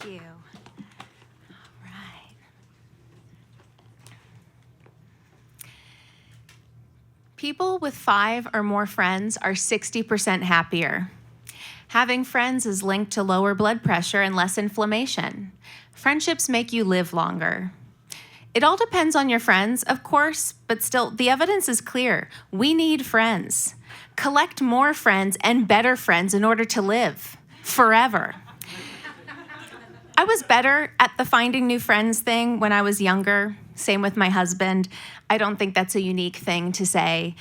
you. All right. People with 5 or more friends are 60% happier. Having friends is linked to lower blood pressure and less inflammation. Friendships make you live longer. It all depends on your friends, of course, but still, the evidence is clear. We need friends. Collect more friends and better friends in order to live forever. I was better at the finding new friends thing when I was younger. Same with my husband. I don't think that's a unique thing to say.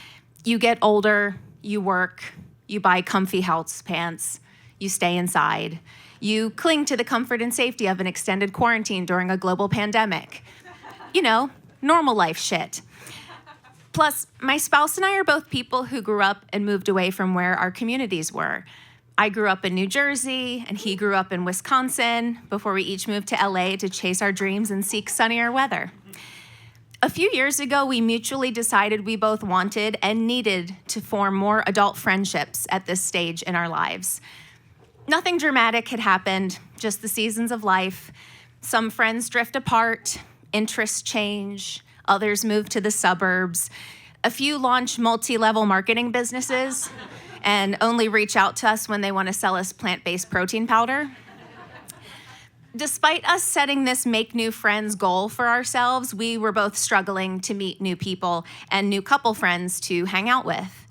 You get older, you work, you buy comfy house pants, you stay inside. You cling to the comfort and safety of an extended quarantine during a global pandemic. You know, normal life shit. Plus, my spouse and I are both people who grew up and moved away from where our communities were. I grew up in New Jersey, and he grew up in Wisconsin before we each moved to LA to chase our dreams and seek sunnier weather. A few years ago, we mutually decided we both wanted and needed to form more adult friendships at this stage in our lives. Nothing dramatic had happened, just the seasons of life. Some friends drift apart, interests change, others move to the suburbs. A few launch multi-level marketing businesses and only reach out to us when they want to sell us plant-based protein powder. Despite us setting this make new friends goal for ourselves, we were both struggling to meet new people and new couple friends to hang out with.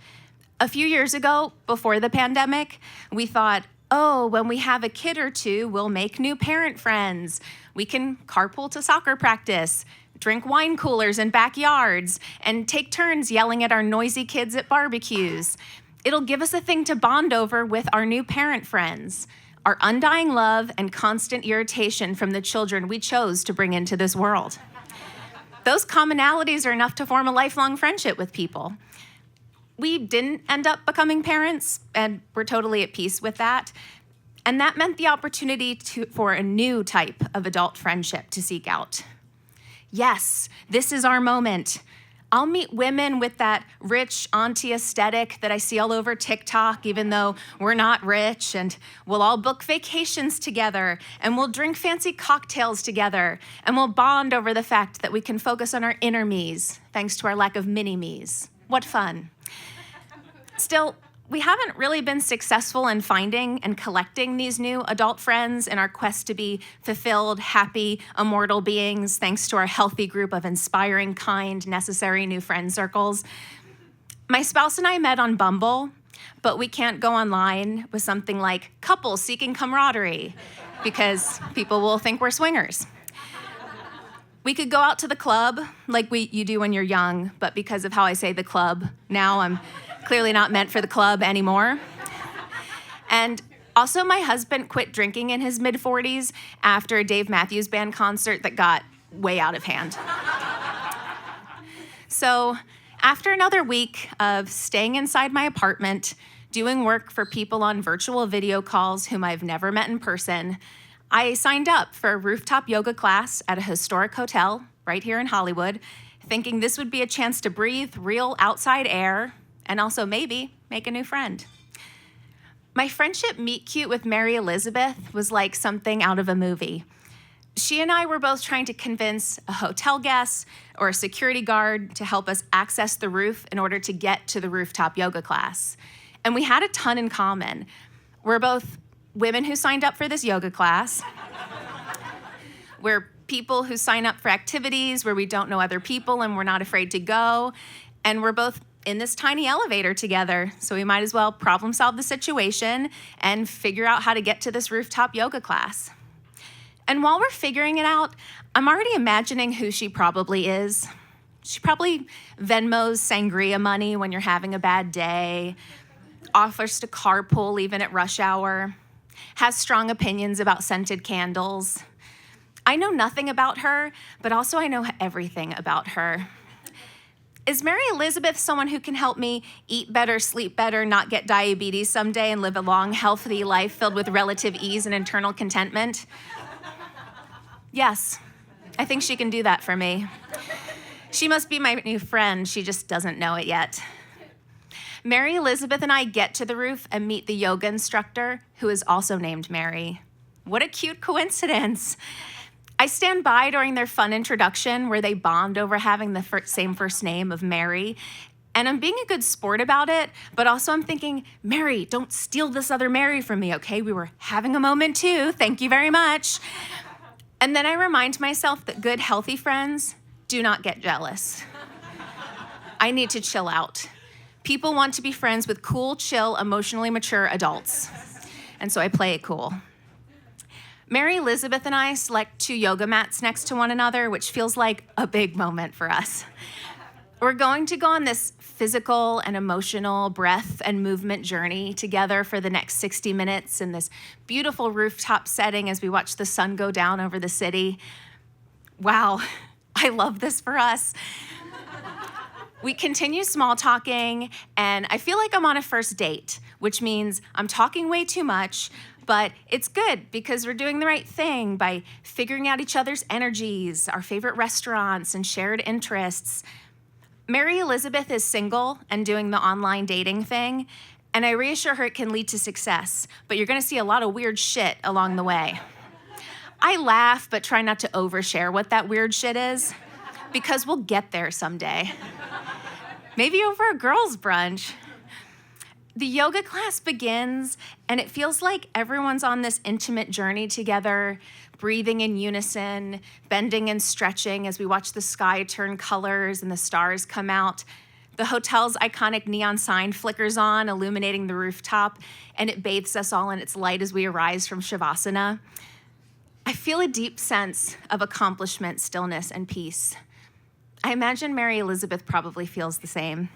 A few years ago, before the pandemic, we thought, oh, when we have a kid or two, we'll make new parent friends. We can carpool to soccer practice, drink wine coolers in backyards, and take turns yelling at our noisy kids at barbecues. It'll give us a thing to bond over with our new parent friends, our undying love and constant irritation from the children we chose to bring into this world. Those commonalities are enough to form a lifelong friendship with people. We didn't end up becoming parents, and we're totally at peace with that. And that meant the opportunity for a new type of adult friendship to seek out. Yes, this is our moment. I'll meet women with that rich auntie aesthetic that I see all over TikTok, even though we're not rich, and we'll all book vacations together, and we'll drink fancy cocktails together, and we'll bond over the fact that we can focus on our inner me's, thanks to our lack of mini-me's. What fun. Still, we haven't really been successful in finding and collecting these new adult friends in our quest to be fulfilled, happy, immortal beings, thanks to our healthy group of inspiring, kind, necessary new friend circles. My spouse and I met on Bumble, but we can't go online with something like couples seeking camaraderie, because people will think we're swingers. We could go out to the club like you do when you're young, but because of how I say the club now, I'm clearly not meant for the club anymore. And also, my husband quit drinking in his mid-40s after a Dave Matthews Band concert that got way out of hand. So after another week of staying inside my apartment, doing work for people on virtual video calls whom I've never met in person, I signed up for a rooftop yoga class at a historic hotel right here in Hollywood, thinking this would be a chance to breathe real outside air and also maybe make a new friend. My friendship meet cute with Mary Elizabeth was like something out of a movie. She and I were both trying to convince a hotel guest or a security guard to help us access the roof in order to get to the rooftop yoga class. And we had a ton in common. We're both women who signed up for this yoga class. We're people who sign up for activities where we don't know other people and we're not afraid to go. And we're both in this tiny elevator together, so we might as well problem solve the situation and figure out how to get to this rooftop yoga class. And while we're figuring it out, I'm already imagining who she probably is. She probably Venmos sangria money when you're having a bad day, offers to carpool even at rush hour, has strong opinions about scented candles. I know nothing about her, but also I know everything about her. Is Mary Elizabeth someone who can help me eat better, sleep better, not get diabetes someday, and live a long, healthy life filled with relative ease and internal contentment? Yes, I think she can do that for me. She must be my new friend. She just doesn't know it yet. Mary Elizabeth and I get to the roof and meet the yoga instructor, who is also named Mary. What a cute coincidence. I stand by during their fun introduction where they bond over having the same first name of Mary. And I'm being a good sport about it, but also I'm thinking, Mary, don't steal this other Mary from me, okay? We were having a moment too. Thank you very much. And then I remind myself that good, healthy friends do not get jealous. I need to chill out. People want to be friends with cool, chill, emotionally mature adults. And so I play it cool. Mary Elizabeth and I select 2 yoga mats next to one another, which feels like a big moment for us. We're going to go on this physical and emotional breath and movement journey together for the next 60 minutes in this beautiful rooftop setting as we watch the sun go down over the city. Wow, I love this for us. We continue small talking, and I feel like I'm on a first date, which means I'm talking way too much, but it's good because we're doing the right thing by figuring out each other's energies, our favorite restaurants, and shared interests. Mary Elizabeth is single and doing the online dating thing, and I reassure her it can lead to success, but you're gonna see a lot of weird shit along the way. I laugh, but try not to overshare what that weird shit is, because we'll get there someday. Maybe over a girls' brunch. The yoga class begins, and it feels like everyone's on this intimate journey together, breathing in unison, bending and stretching as we watch the sky turn colors and the stars come out. The hotel's iconic neon sign flickers on, illuminating the rooftop, and it bathes us all in its light as we arise from Shavasana. I feel a deep sense of accomplishment, stillness, and peace. I imagine Mary Elizabeth probably feels the same.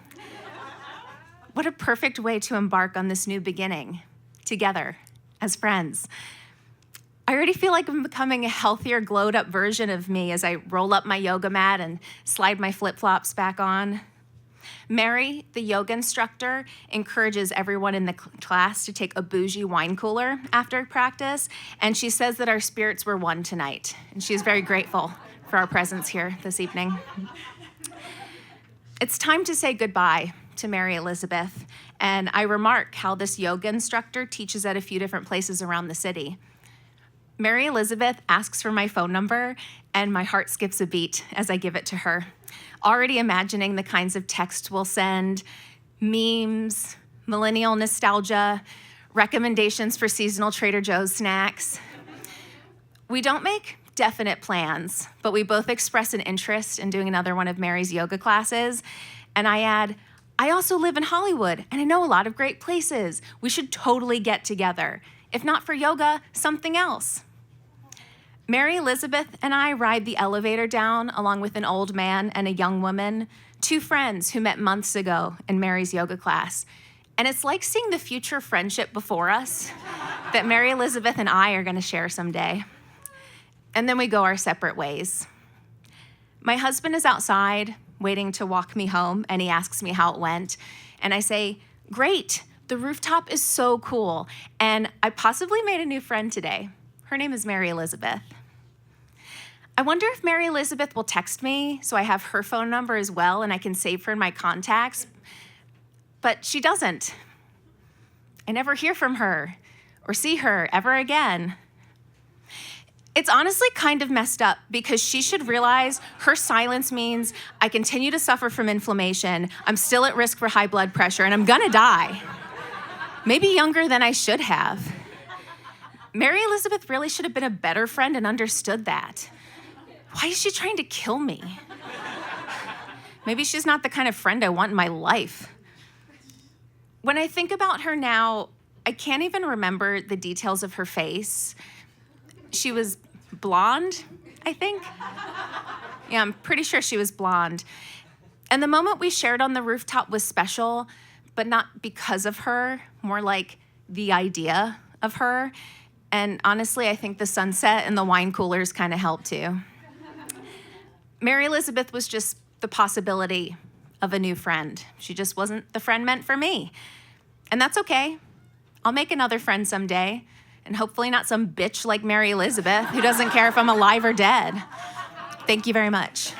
What a perfect way to embark on this new beginning, together, as friends. I already feel like I'm becoming a healthier, glowed-up version of me as I roll up my yoga mat and slide my flip-flops back on. Mary, the yoga instructor, encourages everyone in the class to take a bougie wine cooler after practice, and she says that our spirits were one tonight, and she's very grateful for our presence here this evening. It's time to say goodbye to Mary Elizabeth, and I remark how this yoga instructor teaches at a few different places around the city. Mary Elizabeth asks for my phone number, and my heart skips a beat as I give it to her, already imagining the kinds of texts we'll send, memes, millennial nostalgia, recommendations for seasonal Trader Joe's snacks. We don't make definite plans, but we both express an interest in doing another one of Mary's yoga classes, and I add, I also live in Hollywood, and I know a lot of great places. We should totally get together. If not for yoga, something else. Mary Elizabeth and I ride the elevator down along with an old man and a young woman, 2 friends who met months ago in Mary's yoga class. And it's like seeing the future friendship before us that Mary Elizabeth and I are gonna share someday. And then we go our separate ways. My husband is outside waiting to walk me home, and he asks me how it went. And I say, great, the rooftop is so cool. And I possibly made a new friend today. Her name is Mary Elizabeth. I wonder if Mary Elizabeth will text me so I have her phone number as well and I can save her in my contacts. But she doesn't. I never hear from her or see her ever again. It's honestly kind of messed up because she should realize her silence means I continue to suffer from inflammation, I'm still at risk for high blood pressure, and I'm gonna die. Maybe younger than I should have. Mary Elizabeth really should have been a better friend and understood that. Why is she trying to kill me? Maybe she's not the kind of friend I want in my life. When I think about her now, I can't even remember the details of her face. She was blonde, I think. Yeah, I'm pretty sure she was blonde. And the moment we shared on the rooftop was special, but not because of her, more like the idea of her. And honestly, I think the sunset and the wine coolers kind of helped too. Mary Elizabeth was just the possibility of a new friend. She just wasn't the friend meant for me. And that's okay. I'll make another friend someday, and hopefully not some bitch like Mary Elizabeth who doesn't care if I'm alive or dead. Thank you very much.